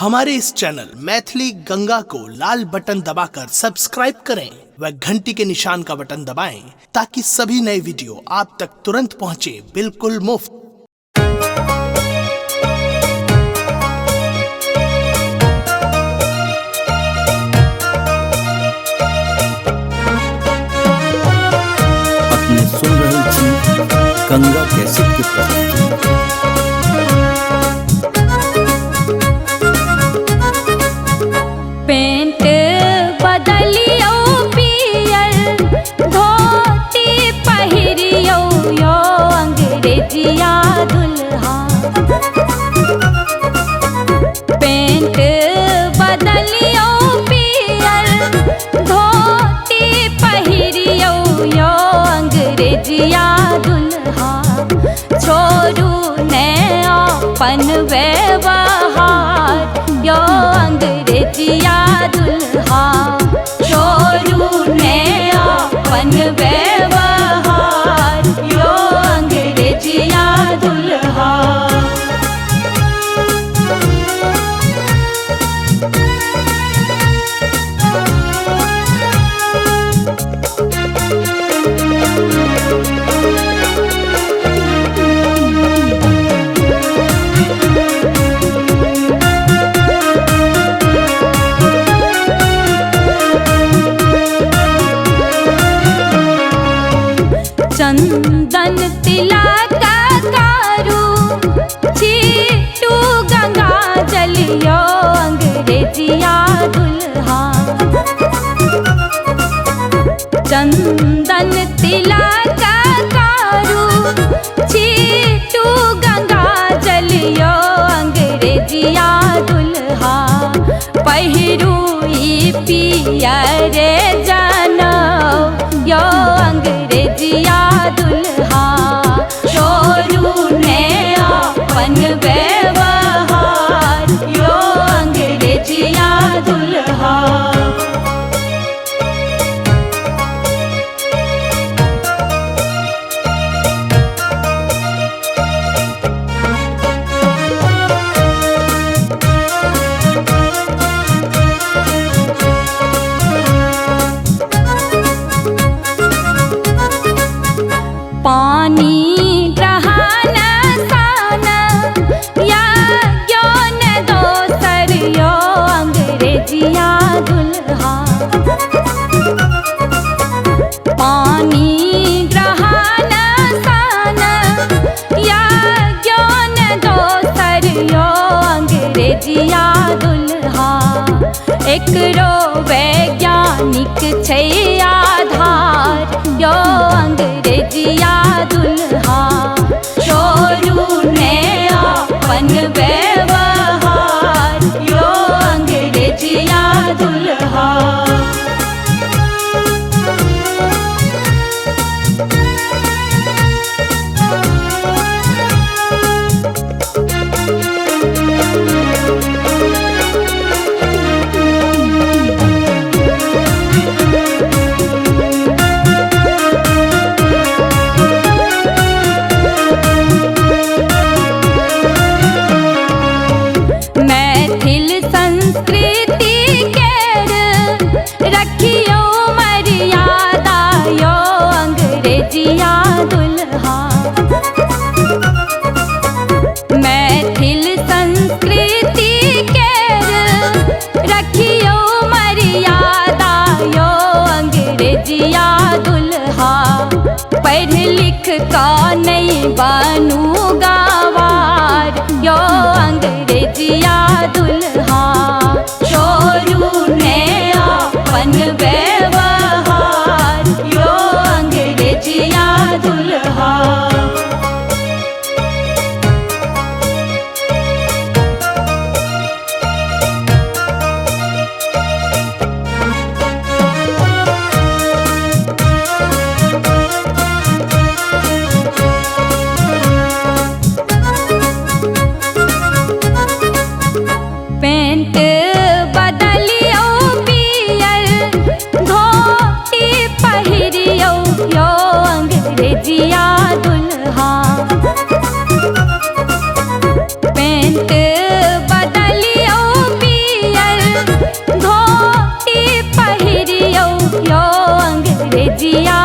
हमारे इस चैनल मैथिली गंगा को लाल बटन दबाकर सब्सक्राइब करें व घंटी के निशान का बटन दबाएं ताकि सभी नए वीडियो आप तक तुरंत पहुंचे बिल्कुल मुफ्त। अपने सुन रहे थी गंगा कैसेट की प्रस्तुति। पेंट बदलियो पियर धोती पहिरियो यो अंग्रेजिया दुल्हा। पेंट बदलियो पियर धोती पहिरियो यो अंग्रेजिया दुल्हा। छोरू ने अपन व्यवहार यो अंग्रेजिया दुल्हा। छोरू ने अपन व्यवहार यो अंग्रेजिया दुल्हा। चंदन तिलक कारू छीटू गंगा जलियो अंग्रेजिया दुल्हा। चंदन तिलक कारू छीटू गंगा जलियो अंग्रेजिया दुल्हा। पहिरू पियर जानो यो अंग्रेजिया दुल्हा। छोरू ने अपन व्यवहार यो अंग्रेजिया दुल्हा। पानी ग्रहण सान या ज्ञान दोसर यो अंग्रेजिया दुल्हा। पानी ग्रहण सान या ज्ञान दोसर यो अंग्रेजिया दुल्हा। एकरो वैज्ञानिक छै आधार यो अंग्रेजिया दुल्हा। छोरू ने अपन व्यवहार यो अंग्रेजिया दुल्हा। मैथिल संस्कृति केर रखियो मर्यादा यो अंग्रेजिया दुल्हा। मैथिल संस्कृति केर रखियो मर्यादा यो अंग्रेजिया दुल्हा। पढ़ लिख का नहीं बनू गवार यो अंग्रेजिया दुल्हा। छोरू ने अपन व्यवहार यो अंग्रेजिया दुल्हा। पेंट बदलियो पियर धोती पहिरियो यो अंग्रेजिया दुल्हा। पेंट बदलियो अंग्रेजिया